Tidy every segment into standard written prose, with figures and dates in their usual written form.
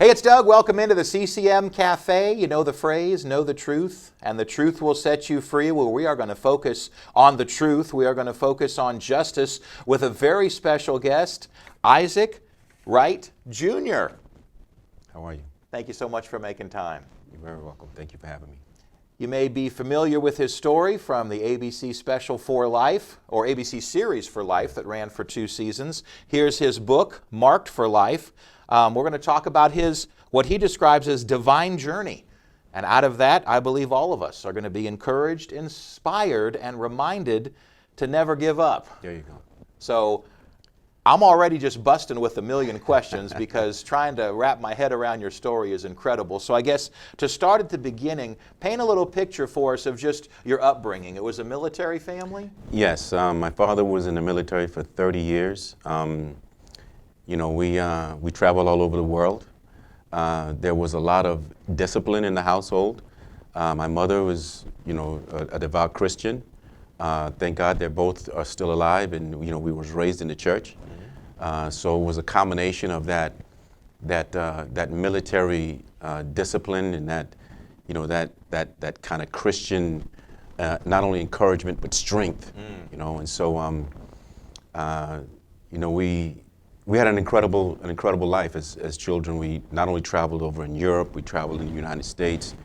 Hey, it's Doug. Welcome into the CCM Cafe. You know the phrase, know the truth, and the truth will set you free. Well, we are going to focus on the truth. We are going to focus on justice with a very special guest, Isaac Wright Jr. How are you? Thank you so much for making time. You're very welcome. Thank you for having me. You may be familiar with his story from the ABC special For Life, or ABC series For Life that ran for 2 seasons. Here's his book, Marked for Life. We're going to talk about what he describes as divine journey. And out of that, I believe all of us are going to be encouraged, inspired, and reminded to never give up. There you go. So I'm already just busting with a million questions because trying to wrap my head around your story is incredible. So I guess to start at the beginning, paint a little picture for us of just your upbringing. It was a military family? Yes, my father was in the military for 30 years. We traveled all over the world. There was a lot of discipline in the household. My mother was, a devout Christian. Thank God they both are still alive, and we was raised in the church. So it was a combination of that military discipline and that kind of Christian, not only encouragement but strength. And so we had an incredible life as children. We not only traveled over in Europe, we traveled in the United States,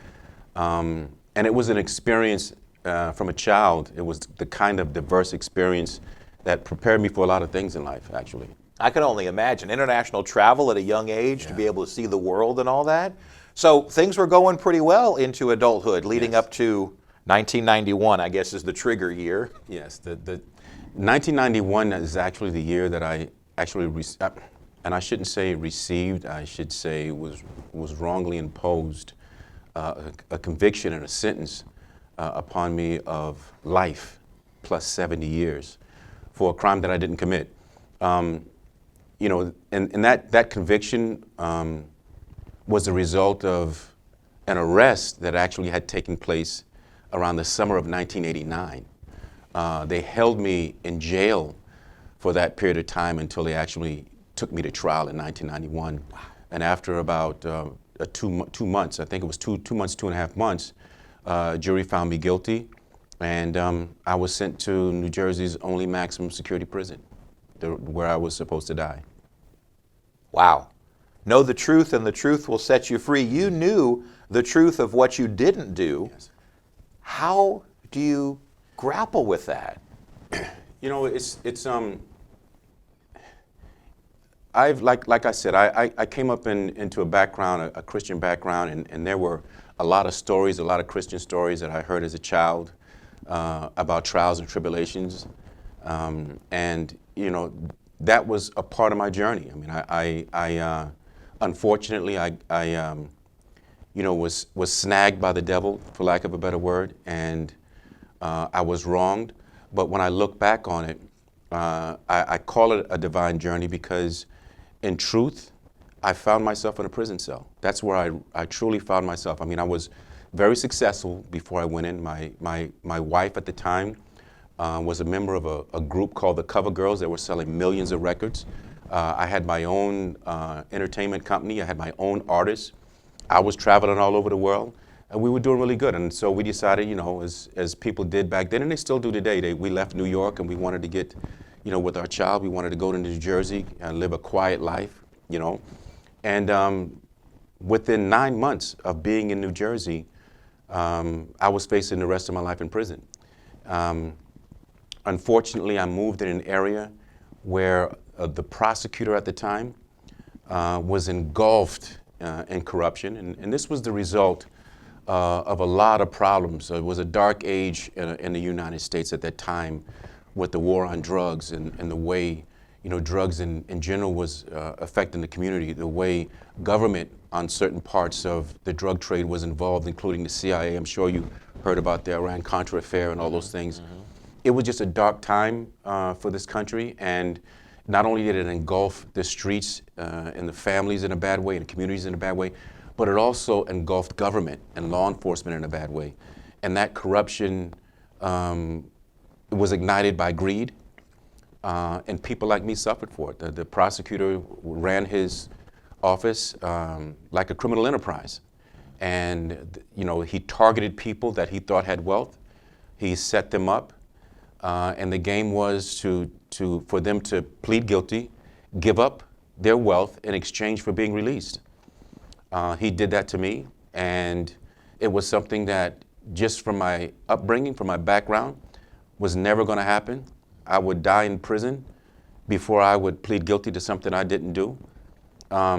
and it was an experience. From a child, it was the kind of diverse experience that prepared me for a lot of things in life, actually. I can only imagine. International travel at a young age, to be able to see the world and all that. So things were going pretty well into adulthood, leading up to 1991, I guess, is the trigger year. Yes, the 1991 is actually the year that I actually, and I shouldn't say received, I should say was wrongly imposed a conviction and a sentence upon me of life plus 70 years for a crime that I didn't commit. And that conviction was the result of an arrest that actually had taken place around the summer of 1989. They held me in jail for that period of time until they actually took me to trial in 1991. Wow. And after about 2 months, I think it was 2 months, 2.5 months, jury found me guilty, and I was sent to New Jersey's only maximum security prison, where I was supposed to die. Wow. Know the truth, and the truth will set you free. You knew the truth of what you didn't do. Yes. How do you grapple with that? I've like I said, I came up into a background, a Christian background, and there were a lot of stories, a lot of Christian stories that I heard as a child about trials and tribulations, and that was a part of my journey. I mean, I unfortunately was snagged by the devil, for lack of a better word, and I was wronged. But when I look back on it, I call it a divine journey because, in truth, I found myself in a prison cell. That's where I truly found myself. I mean, I was very successful before I went in. My wife at the time was a member of a group called the Cover Girls that were selling millions of records. I had my own entertainment company. I had my own artists. I was traveling all over the world, and we were doing really good. And so we decided, as people did back then, and they still do today, we left New York and we wanted to get, with our child, we wanted to go to New Jersey and live a quiet life, And within 9 months of being in New Jersey, I was facing the rest of my life in prison. Unfortunately, I moved in an area where the prosecutor at the time was engulfed in corruption, and this was the result of a lot of problems. It was a dark age in the United States at that time with the war on drugs and the way drugs in general was affecting the community, the way government on certain parts of the drug trade was involved, including the CIA. I'm sure you heard about the Iran-Contra affair and all those things. Mm-hmm. It was just a dark time for this country, and not only did it engulf the streets and the families in a bad way and the communities in a bad way, but it also engulfed government and law enforcement in a bad way. And that corruption was ignited by greed. And people like me suffered for it. The prosecutor ran his office like a criminal enterprise. And, he targeted people that he thought had wealth. He set them up. And the game was for them to plead guilty, give up their wealth in exchange for being released. He did that to me, and it was something that, just from my upbringing, from my background, was never going to happen. I would die in prison before I would plead guilty to something I didn't do,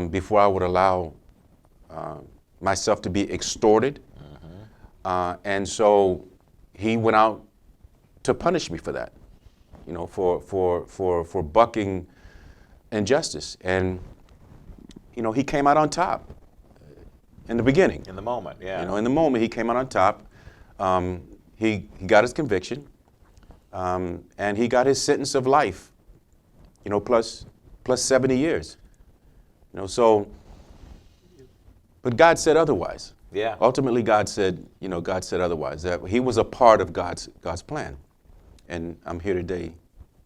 before I would allow myself to be extorted. And so he went out to punish me for that, for bucking injustice. And, he came out on top in the beginning. In the moment, yeah. In the moment, he came out on top. He got his conviction, and he got his sentence of life, plus 70 years. But God said otherwise. Yeah. Ultimately, God said otherwise, that he was a part of God's plan. And I'm here today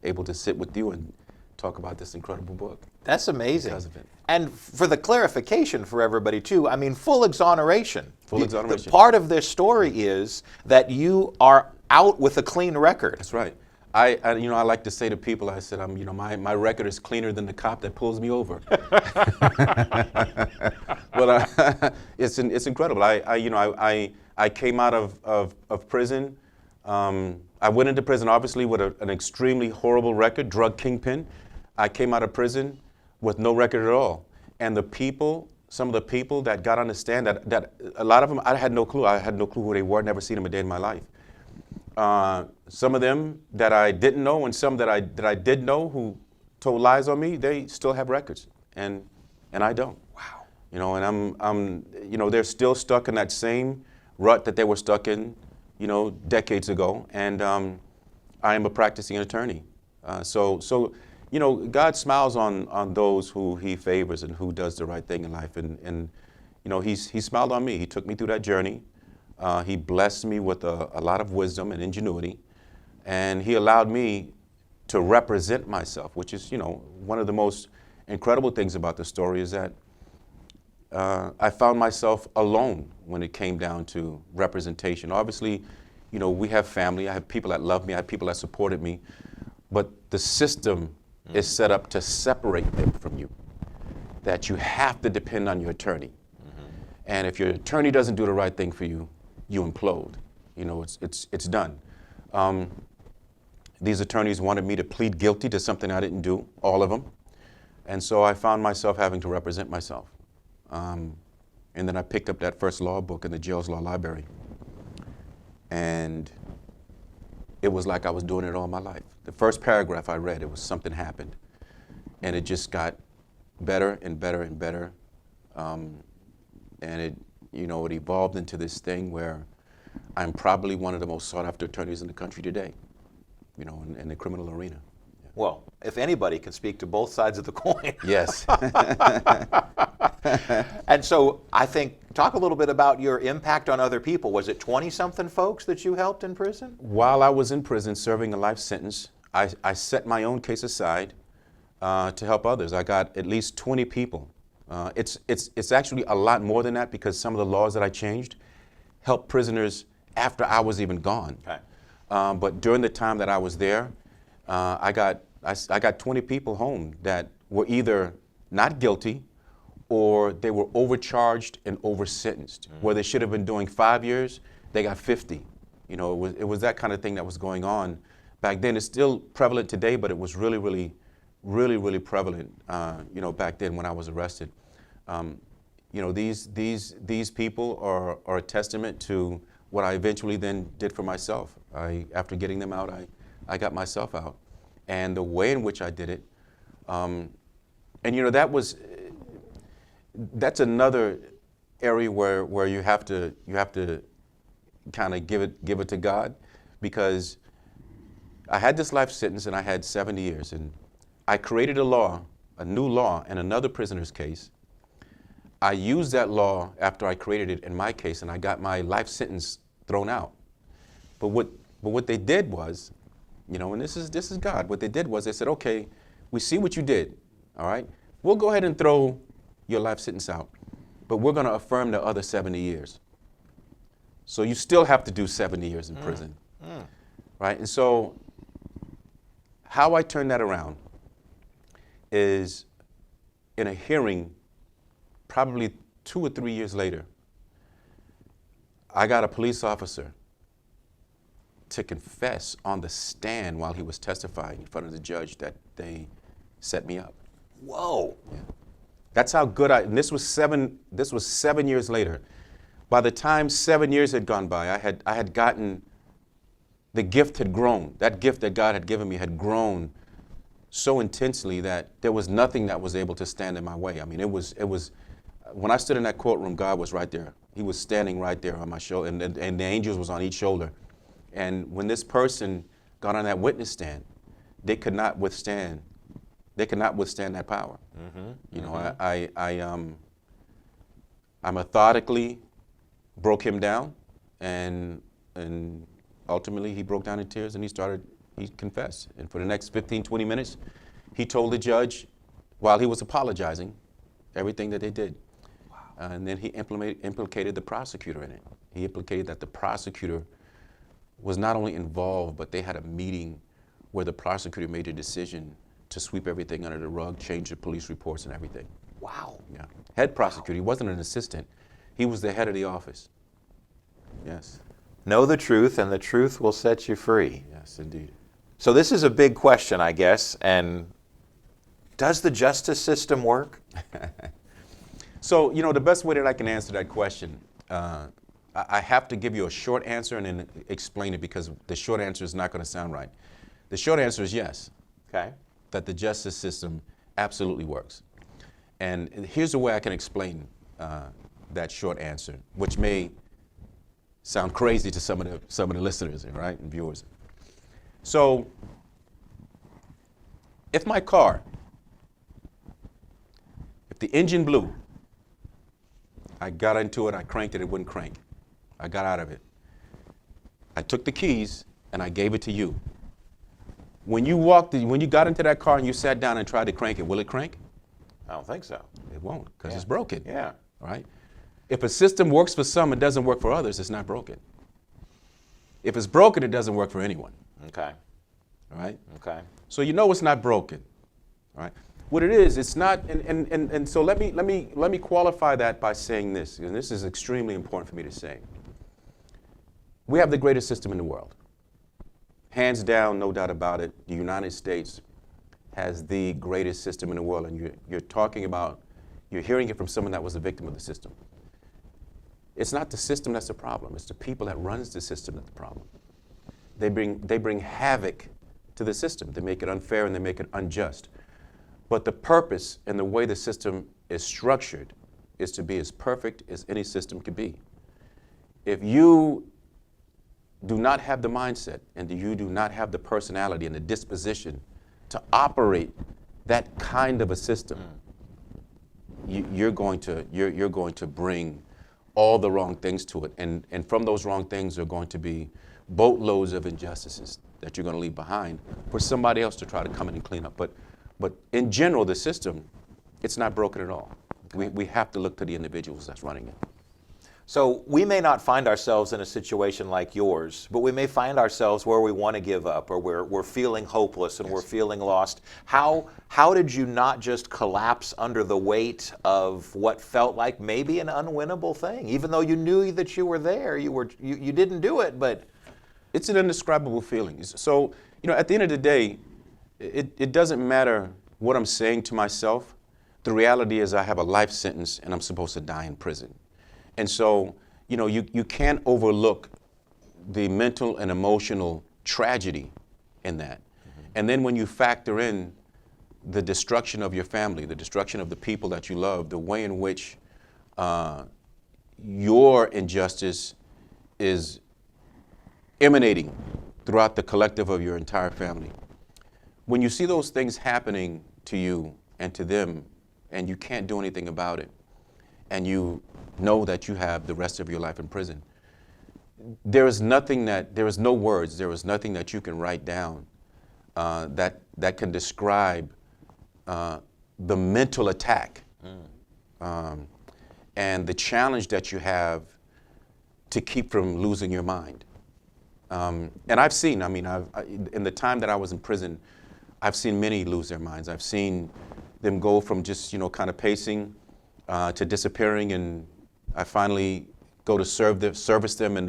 able to sit with you and talk about this incredible book. That's amazing. Because of it. And for the clarification for everybody too, I mean, full exoneration. Full exoneration. The part of this story is that you are out with a clean record. That's right. I like to say to people, I said, my record is cleaner than the cop that pulls me over. But it's incredible. I came out of prison. I went into prison obviously with an extremely horrible record, drug kingpin. I came out of prison with no record at all. And some of the people that got on the stand, that a lot of them, I had no clue. I had no clue who they were. Never seen them a day in my life. Some of them that I didn't know, and some that I did know who told lies on me, they still have records, and I don't. Wow. And I'm they're still stuck in that same rut that they were stuck in, decades ago. And I am a practicing attorney. So God smiles on those who He favors and who does the right thing in life. And He smiled on me. He took me through that journey. He blessed me with a lot of wisdom and ingenuity, and He allowed me to represent myself, which is, one of the most incredible things about the story is that I found myself alone when it came down to representation. Obviously, we have family. I have people that love me. I have people that supported me, but the system is set up to separate them from you, that you have to depend on your attorney. And if your attorney doesn't do the right thing for you, you implode. It's done. These attorneys wanted me to plead guilty to something I didn't do, all of them. And so I found myself having to represent myself. And then I picked up that first law book in the jail's law library. And it was like I was doing it all my life. The first paragraph I read, it was something happened. And it just got better and better and better. And it evolved into this thing where I'm probably one of the most sought after attorneys in the country today, in the criminal arena. Yeah. Well, if anybody can speak to both sides of the coin. Yes. And so I think, talk a little bit about your impact on other people. Was it 20-something folks that you helped in prison? While I was in prison serving a life sentence, I set my own case aside to help others. I got at least 20 people. It's actually a lot more than that, because some of the laws that I changed helped prisoners after I was even gone. Okay. But during the time that I was there, I got 20 people home that were either not guilty or they were overcharged and over-sentenced. Where they should have been doing 5 years, they got 50. It was that kind of thing that was going on back then. It's still prevalent today, but it was really, really, really, really prevalent, back then when I was arrested. These people are a testament to what I eventually then did for myself. After getting them out, I got myself out, and the way in which I did it, that's another area where you have to kind of give it to God, because I had this life sentence and I had 70 years, and I created a new law in another prisoner's case. I used that law after I created it in my case, and I got my life sentence thrown out. But what they did was, and this is God. What they did was they said, okay, we see what you did, all right? We'll go ahead and throw your life sentence out, but we're going to affirm the other 70 years. So you still have to do 70 years in prison, right? And so how I turn that around is in a hearing, probably 2 or 3 years later, I got a police officer to confess on the stand while he was testifying in front of the judge that they set me up. Whoa. Yeah. That's how good and this was 7 years later. By the time 7 years had gone by, I had gotten, the gift had grown. That gift that God had given me had grown so intensely that there was nothing that was able to stand in my way. I mean, it was, when I stood in that courtroom, God was right there. He was standing right there on my shoulder, and the angels was on each shoulder. And when this person got on that witness stand, they could not withstand that power. You know, I methodically broke him down, and ultimately he broke down in tears and he confessed. And for the next 15, 20 minutes, he told the judge, while he was apologizing, everything that they did. Wow. And then he implicated the prosecutor in it. He implicated that the prosecutor was not only involved, but they had a meeting where the prosecutor made a decision to sweep everything under the rug, change the police reports and everything. Wow. Yeah. Head prosecutor. He wasn't an assistant. He was the head of the office. Yes. Know the truth, and the truth will set you free. Yes, indeed. So this is a big question, I guess, and does the justice system work? So, you know, the best way that I can answer that question, I have to give you a short answer and then explain it, because the short answer is not going to sound right. The short answer is yes. Okay. That the justice system absolutely works. And here's the way I can explain that short answer, which may sound crazy to some of the listeners, right, and viewers. So, if my car, if the engine blew, I got into it, I cranked it, it wouldn't crank. I got out of it. I took the keys and I gave it to you. When you got into that car and you sat down and tried to crank it, will it crank? I don't think so. It won't, because it's broken. Yeah. Right? If a system works for some and doesn't work for others, it's not broken. If it's broken, it doesn't work for anyone. Okay. All right? Okay. So you know it's not broken. All right? What it is, it's not, and so let me qualify that by saying this, and this is extremely important for me to say. We have the greatest system in the world. Hands down, no doubt about it, the United States has the greatest system in the world, and you're hearing it from someone that was a victim of the system. It's not the system that's the problem, it's the people that runs the system that's the problem. They bring havoc to the system. They make it unfair and they make it unjust. But the purpose and the way the system is structured is to be as perfect as any system could be. If you do not have the mindset and you do not have the personality and the disposition to operate that kind of a system, you're going to bring all the wrong things to it. And from those wrong things are going to be boatloads of injustices that you're going to leave behind for somebody else to try to come in and clean up. But in general, the system, it's not broken at all. Okay. We have to look to the individuals that's running it. So we may not find ourselves in a situation like yours, but we may find ourselves where we want to give up, or we're feeling hopeless and we're feeling lost. How did you not just collapse under the weight of what felt like maybe an unwinnable thing, even though you knew that you were there, you didn't do it, but it's an indescribable feeling. So, at the end of the day, it doesn't matter what I'm saying to myself. The reality is I have a life sentence and I'm supposed to die in prison. And so, you can't overlook the mental and emotional tragedy in that. Mm-hmm. And then when you factor in the destruction of your family, the destruction of the people that you love, the way in which your injustice is emanating throughout the collective of your entire family. When you see those things happening to you and to them, and you can't do anything about it, and you know that you have the rest of your life in prison, there is no words, there is nothing that you can write down that can describe the mental attack and the challenge that you have to keep from losing your mind. And I've seen, in the time that I was in prison, I've seen many lose their minds. I've seen them go from just, kind of pacing to disappearing, and I finally go to service them in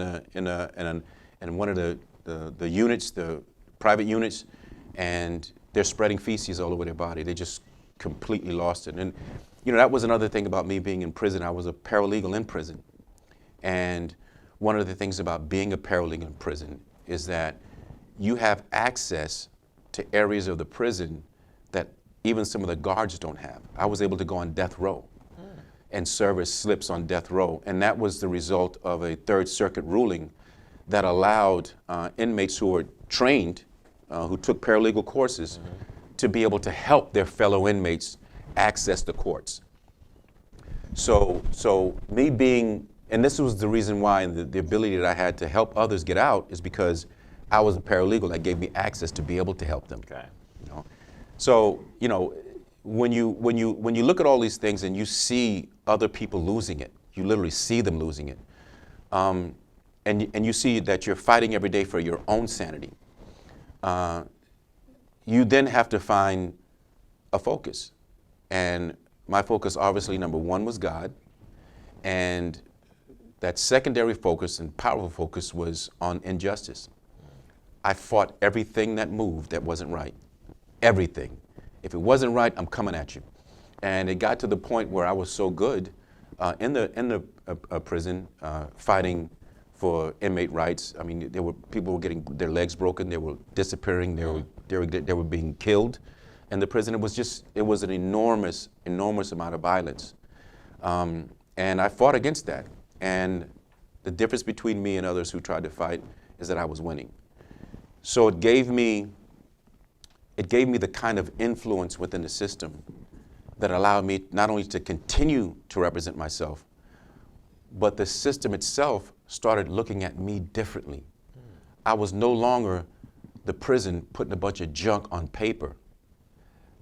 one of the units, the private units, and they're spreading feces all over their body. They just completely lost it. And that was another thing about me being in prison. I was a paralegal in prison, and one of the things about being a paralegal in prison is that you have access to areas of the prison that even some of the guards don't have. I was able to go on death row and service slips on death row, and that was the result of a Third Circuit ruling that allowed inmates who were trained, who took paralegal courses, to be able to help their fellow inmates access the courts. So me being, and this was the reason why, and the ability that I had to help others get out is because I was a paralegal that gave me access to be able to help them. Okay. So when you look at all these things and you see other people losing it, you literally see them losing it, and you see that you're fighting every day for your own sanity. You then have to find a focus, and my focus, obviously, number one was God, and that secondary focus and powerful focus was on injustice. I fought everything that moved that wasn't right. Everything. If it wasn't right, I'm coming at you. And it got to the point where I was so good in the prison fighting for inmate rights. I mean, people were getting their legs broken. They were disappearing. They were being killed in the prison. It was an enormous amount of violence. And I fought against that. And the difference between me and others who tried to fight is that I was winning. So it gave me the kind of influence within the system that allowed me not only to continue to represent myself, but the system itself started looking at me differently. I was no longer the prison putting a bunch of junk on paper.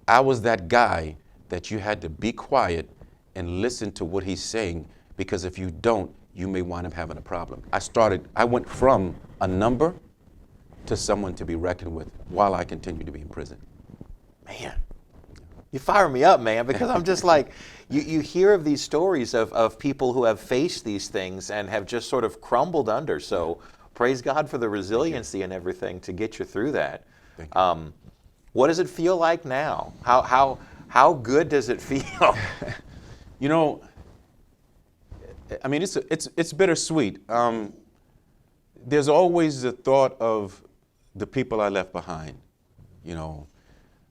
I was that guy that you had to be quiet and listen to what he's saying, because if you don't, you may wind up having a problem. I went from a number to someone to be reckoned with while I continued to be in prison. Man, you fire me up, man, because I'm just like, you hear of these stories of people who have faced these things and have just sort of crumbled under. So praise God for the resiliency and everything to get you through that. What does it feel like now? How good does it feel? I mean, it's bittersweet. There's always the thought of the people I left behind, and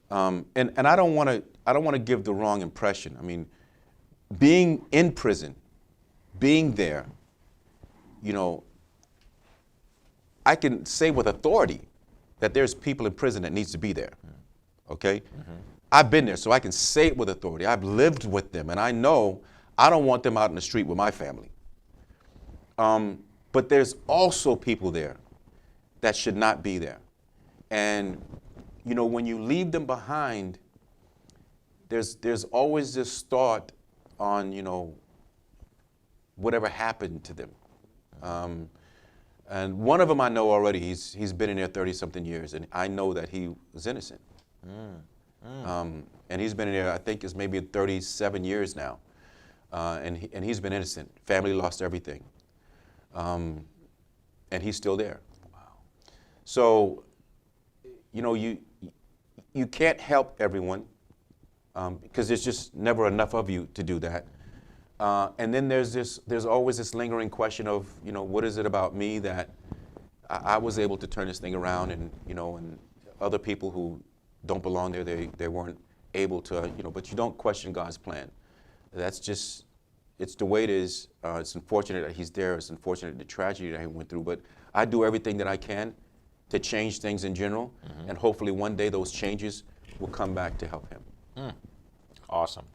I don't want to give the wrong impression. I mean, being in prison, being there, I can say with authority that there's people in prison that needs to be there. Okay, I've been there, so I can say it with authority. I've lived with them, and I know I don't want them out in the street with my family. But there's also people there that should not be there. And, when you leave them behind, there's always this thought on, whatever happened to them. And one of them I know already, he's been in there 30-something years, and I know that he was innocent. And he's been in there, I think it's maybe 37 years now. And he's been innocent. Family lost everything. And he's still there. Wow. So, you can't help everyone because there's just never enough of you to do that. And then there's always this lingering question of, what is it about me that I was able to turn this thing around, and and other people who don't belong there, they weren't able to, but you don't question God's plan. That's just, it's the way it is. It's unfortunate that he's there. It's unfortunate the tragedy that he went through. But I do everything that I can to change things in general. And hopefully one day those changes will come back to help him. Awesome.